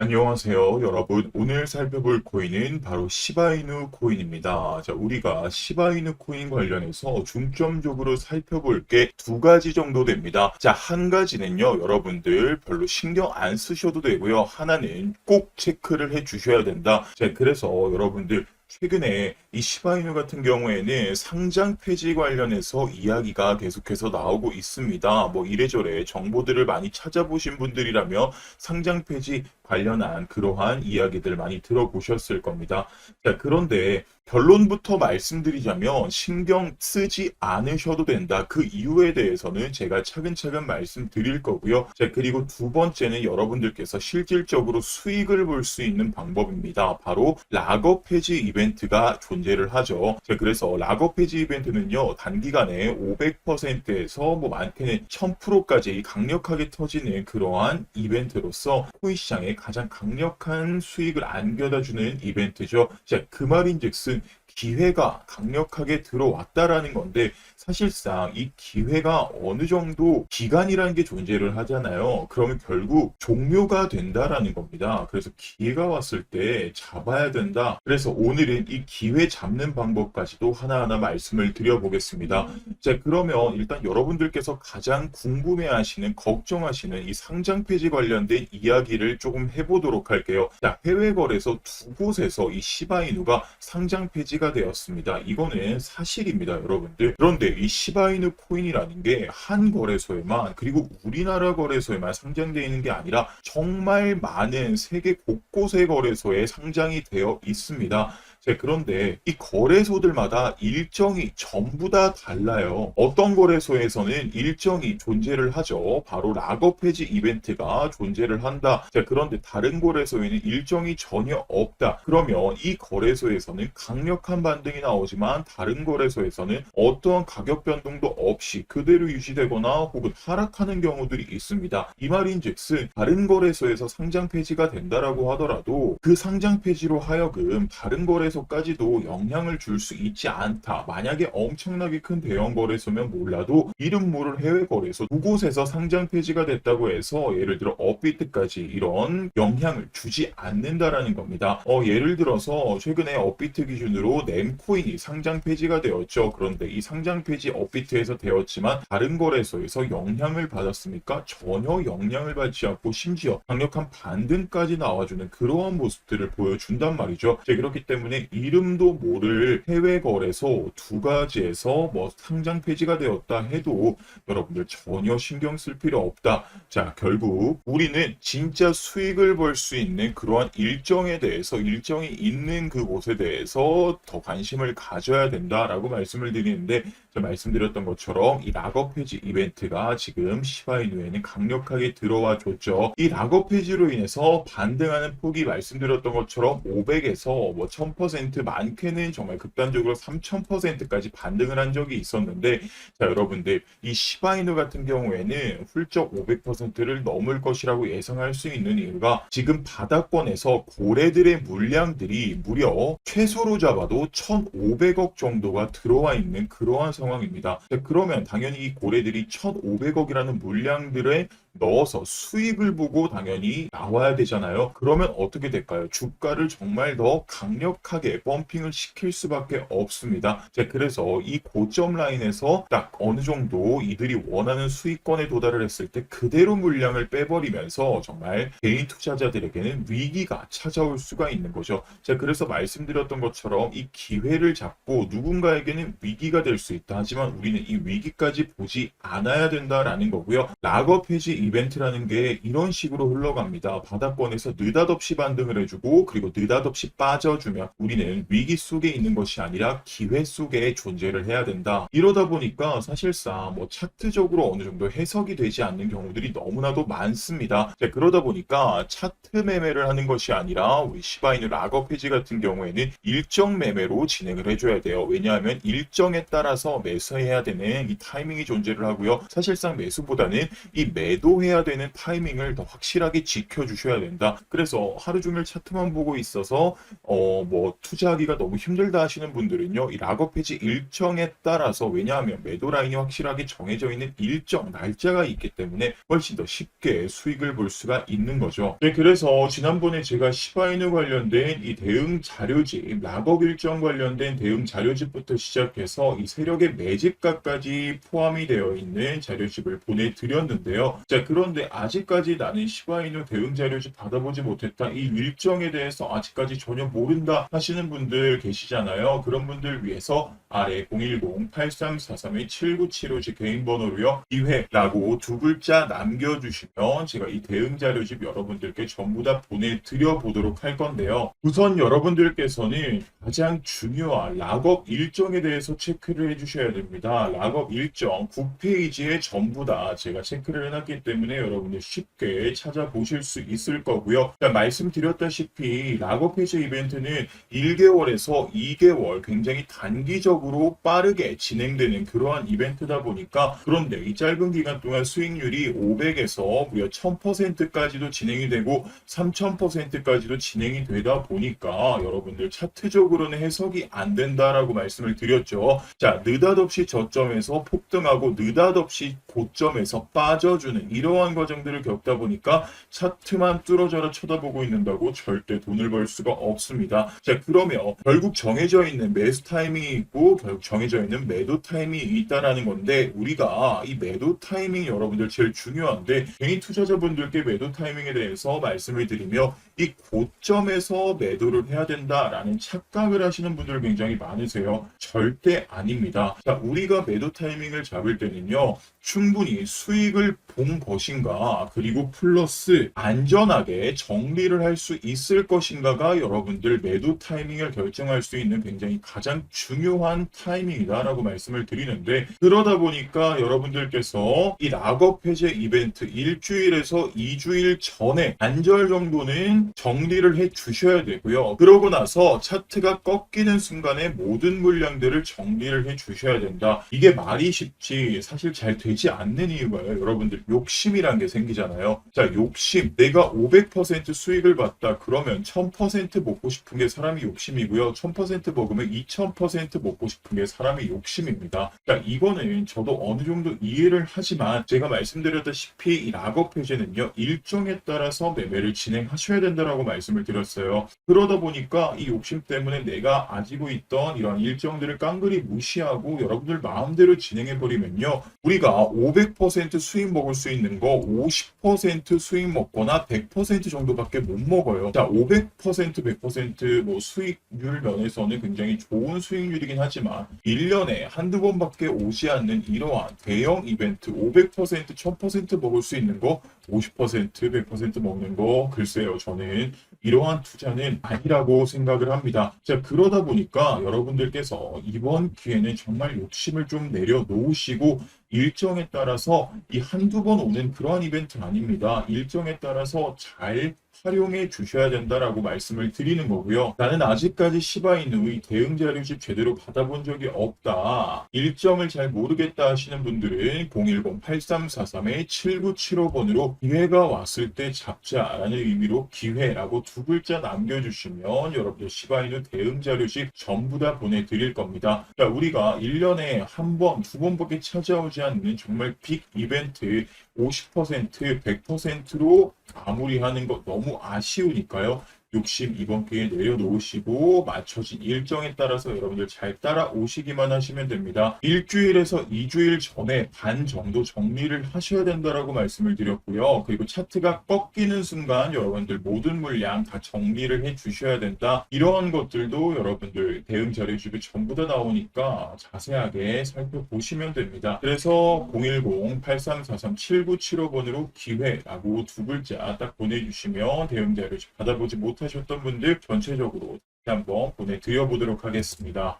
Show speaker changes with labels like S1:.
S1: 안녕하세요, 여러분. 오늘 살펴볼 코인은 바로 시바이누 코인입니다. 자, 우리가 시바이누 코인 관련해서 중점적으로 살펴볼 게 두 가지 정도 됩니다. 자, 한 가지는요, 여러분들 별로 신경 안 쓰셔도 되고요. 하나는 꼭 체크를 해 주셔야 된다. 자, 그래서 여러분들 최근에 이 시바이누 같은 경우에는 상장 폐지 관련해서 이야기가 계속해서 나오고 있습니다. 뭐 이래저래 정보들을 많이 찾아보신 분들이라면 상장 폐지 관련한 그러한 이야기들 많이 들어보셨을 겁니다. 자, 그런데 결론부터 말씀드리자면 신경 쓰지 않으셔도 된다. 그 이유에 대해서는 제가 차근차근 말씀드릴 거고요. 자, 그리고 두 번째는 여러분들께서 실질적으로 수익을 볼 수 있는 방법입니다. 바로 락업 해지 이벤트가 존재를 하죠. 자, 그래서 락업 해지 이벤트는요, 단기간에 500%에서 뭐 많게는 1000%까지 강력하게 터지는 그러한 이벤트로서 코인 시장에 가장 강력한 수익을 안겨다주는 이벤트죠. 자, 그 말인즉슨 기회가 강력하게 들어왔다라는 건데 사실상 이 기회가 어느 정도 기간이라는 게 존재를 하잖아요. 그러면 결국 종료가 된다라는 겁니다. 그래서 기회가 왔을 때 잡아야 된다. 그래서 오늘은 이 기회 잡는 방법까지도 하나하나 말씀을 드려보겠습니다. 자, 그러면 일단 여러분들께서 가장 궁금해하시는, 걱정하시는 이 상장 폐지 관련된 이야기를 조금 해보도록 할게요. 자, 해외 거래소 두 곳에서 이 시바이누가 상장 폐지가 되었습니다. 이거는 사실입니다, 여러분들. 그런데 이 시바이누 코인이라는 게 한 거래소에만, 그리고 우리나라 거래소에만 상장되어 있는 게 아니라 정말 많은 세계 곳곳의 거래소에 상장이 되어 있습니다. 자, 그런데 이 거래소들마다 일정이 전부 다 달라요. 어떤 거래소에서는 일정이 존재를 하죠. 바로 락업 해지 이벤트가 존재를 한다. 자, 그런데 다른 거래소에는 일정이 전혀 없다. 그러면 이 거래소에서는 강력한 반등이 나오지만 다른 거래소에서는 어떠한 가격 변동도 없이 그대로 유지되거나 혹은 하락하는 경우들이 있습니다. 이 말인즉슨 다른 거래소에서 상장 폐지가 된다라고 하더라도 그 상장 폐지로 하여금 다른 거래소까지도 영향을 줄 수 있지 않다. 만약에 엄청나게 큰 대형 거래소면 몰라도 이름 모를 해외 거래소 두 곳에서 상장 폐지가 됐다고 해서 예를 들어 업비트까지 이런 영향을 주지 않는다라는 겁니다. 예를 들어서 최근에 업비트 기준으로 nem코인이 상장 폐지가 되었죠. 그런데 이 상장 폐지 업비트에서 되었지만 다른 거래소에서 영향을 받았습니까? 전혀 영향을 받지 않고 심지어 강력한 반등까지 나와주는 그러한 모습들을 보여준단 말이죠. 그렇기 때문에 이름도 모를 해외 거래소 두 가지에서 뭐 상장 폐지가 되었다 해도 여러분들 전혀 신경 쓸 필요 없다. 자, 결국 우리는 진짜 수익을 벌 수 있는 그러한 일정에 대해서, 일정이 있는 그곳에 대해서 더 관심을 가져야 된다라고 말씀을 드리는데, 제가 말씀드렸던 것처럼 이 락업 해지 이벤트가 지금 시바이누에는 강력하게 들어와 줬죠. 이 락업 해지로 인해서 반등하는 폭이 말씀드렸던 것처럼 500에서 뭐 1000%, 많게는 정말 극단적으로 3000%까지 반등을 한 적이 있었는데, 자, 여러분들 이 시바이누 같은 경우에는 훌쩍 500%를 넘을 것이라고 예상할 수 있는 이유가 지금 바닥권에서 고래들의 물량들이 무려 최소로 잡아도 1500억 정도가 들어와 있는 그러한 상황입니다. 그러면 당연히 이 고래들이 1500억이라는 물량들에 넣어서 수익을 보고 당연히 나와야 되잖아요. 그러면 어떻게 될까요? 주가를 정말 더 강력하게 펌핑을 시킬 수밖에 없습니다. 자, 그래서 이 고점 라인에서 딱 어느 정도 이들이 원하는 수익권에 도달을 했을 때 그대로 물량을 빼버리면서 정말 개인 투자자들에게는 위기가 찾아올 수가 있는 거죠. 자, 그래서 말씀드렸던 것처럼 이 기회를 잡고 누군가에게는 위기가 될 수 있다. 하지만 우리는 이 위기까지 보지 않아야 된다라는 거고요. 락업 해지 이벤트라는 게 이런 식으로 흘러갑니다. 바닥권에서 느닷없이 반등을 해주고 그리고 느닷없이 빠져주면 우리는 위기 속에 있는 것이 아니라 기회 속에 존재를 해야 된다. 이러다 보니까 사실상 뭐 차트적으로 어느 정도 해석이 되지 않는 경우들이 너무나도 많습니다. 자, 그러다 보니까 차트 매매를 하는 것이 아니라 우리 시바이누 락업 해지 같은 경우에는 일정 매매로 진행을 해줘야 돼요. 왜냐하면 일정에 따라서 매수해야 되는 이 타이밍이 존재를 하고요. 사실상 매수보다는 이 매도 매도해야 되는 타이밍을 더 확실하게 지켜주셔야 된다. 그래서 하루 종일 차트만 보고 있어서 뭐 투자하기가 너무 힘들다 하시는 분들은요, 이 락업 해지 일정에 따라서, 왜냐하면 매도 라인이 확실하게 정해져 있는 일정 날짜가 있기 때문에 훨씬 더 쉽게 수익을 볼 수가 있는 거죠. 네, 그래서 지난번에 제가 시바이누 관련된 이 대응 자료집, 락업 일정 관련된 대응 자료집부터 시작해서 이 세력의 매집가까지 포함이 되어 있는 자료집을 보내드렸는데요. 자, 그런데 아직까지 나는 시바이누 대응 자료집 받아보지 못했다, 이 일정에 대해서 아직까지 전혀 모른다 하시는 분들 계시잖아요. 그런 분들 위해서 아래 010-8343-7975 개인 번호로요, 기회라고 두 글자 남겨주시면 제가 이 대응 자료집 여러분들께 전부 다 보내드려 보도록 할 건데요. 우선 여러분들께서는 가장 중요한 락업 일정에 대해서 체크를 해주셔야 됩니다. 락업 일정 9페이지에 전부 다 제가 체크를 해놨기 때문에 여러분들 쉽게 찾아보실 수 있을 거고요. 말씀드렸다시피 락업 해제 이벤트는 1개월에서 2개월 굉장히 단기적으로 빠르게 진행되는 그러한 이벤트다 보니까, 그런데 이 짧은 기간 동안 수익률이 500에서 무려 1000%까지도 진행이 되고 3000%까지도 진행이 되다 보니까 여러분들 차트적으로는 해석이 안 된다라고 말씀을 드렸죠. 자, 느닷없이 저점에서 폭등하고 느닷없이 고점에서 빠져주는 이러한 과정들을 겪다 보니까 차트만 뚫어져라 쳐다보고 있는다고 절대 돈을 벌 수가 없습니다. 자, 그러면 결국 정해져 있는 매수 타이밍이 있고 결국 정해져 있는 매도 타이밍이 있다라는 건데, 우리가 이 매도 타이밍이 여러분들 제일 중요한데, 개인 투자자분들께 매도 타이밍에 대해서 말씀을 드리며 이 고점에서 매도를 해야 된다라는 착각을 하시는 분들 굉장히 많으세요. 절대 아닙니다. 자, 우리가 매도 타이밍을 잡을 때는요, 충분히 수익을 본 것인가, 그리고 플러스 안전하게 정리를 할 수 있을 것인가가 여러분들 매도 타이밍을 결정할 수 있는 굉장히 가장 중요한 타이밍이다라고 말씀을 드리는데, 그러다 보니까 여러분들께서 이 락업 해제 이벤트 1주일에서 2주일 전에 반절 정도는 정리를 해 주셔야 되고요. 그러고 나서 차트가 꺾이는 순간에 모든 물량들을 정리를 해 주셔야 된다. 이게 말이 쉽지 사실 잘 되지 않는 이유가요, 여러분들 욕심이란 게 생기잖아요. 자, 욕심. 내가 500% 수익을 봤다 그러면 1000% 먹고 싶은 게 사람이 욕심이고요. 1000% 먹으면 2000% 먹고 싶은 게 사람이 욕심입니다. 그러니까 이거는 저도 어느 정도 이해를 하지만, 제가 말씀드렸다시피 이 락업 해제는요, 일정에 따라서 매매를 진행하셔야 된다라고 말씀을 드렸어요. 그러다 보니까 이 욕심 때문에 내가 가지고 있던 이런 일정들을 깡그리 무시하고 여러분들 마음대로 진행해 버리면요, 우리가 500% 수익 먹을 수 있는 거 50% 수익 먹거나 100% 정도밖에 못 먹어요. 자, 500% 100% 수익률 면에서는 굉장히 좋은 수익률이긴 하지만 1년에 한두 번밖에 오지 않는 이러한 대형 이벤트 500% 1000% 먹을 수 있는 거 50% 100% 먹는 거, 글쎄요, 저는 이러한 투자는 아니라고 생각을 합니다. 자, 그러다 보니까 여러분들께서 이번 기회는 정말 욕심을 좀 내려놓으시고, 일정에 따라서 이 한두 번 오는 그러한 이벤트는 아닙니다. 일정에 따라서 잘 활용해 주셔야 된다라고 말씀을 드리는 거고요. 나는 아직까지 시바이누의 대응 자료집 제대로 받아본 적이 없다, 일정을 잘 모르겠다 하시는 분들은 010-8343-7975번으로 기회가 왔을 때 잡자라는 의미로 기회라고 두 글자 남겨주시면 여러분들 시바이누 대응 자료집 전부 다 보내드릴 겁니다. 자, 우리가 1년에 한 번, 두 번밖에 찾아오지 않는 정말 빅 이벤트 50%, 100%로 마무리하는 것 너무 아쉬우니까요. 욕심 이번 기회에 내려놓으시고 맞춰진 일정에 따라서 여러분들 잘 따라오시기만 하시면 됩니다. 일주일에서 2주일 전에 반 정도 정리를 하셔야 된다라고 말씀을 드렸고요. 그리고 차트가 꺾이는 순간 여러분들 모든 물량 다 정리를 해 주셔야 된다. 이러한 것들도 여러분들 대응 자료집에 전부 다 나오니까 자세하게 살펴보시면 됩니다. 그래서 010-8343-7975번으로 기회라고 두 글자 딱 보내주시면 대응 자료집 받아보지 못하셨던 분들 전체적으로 한번 보내드려 보도록 하겠습니다.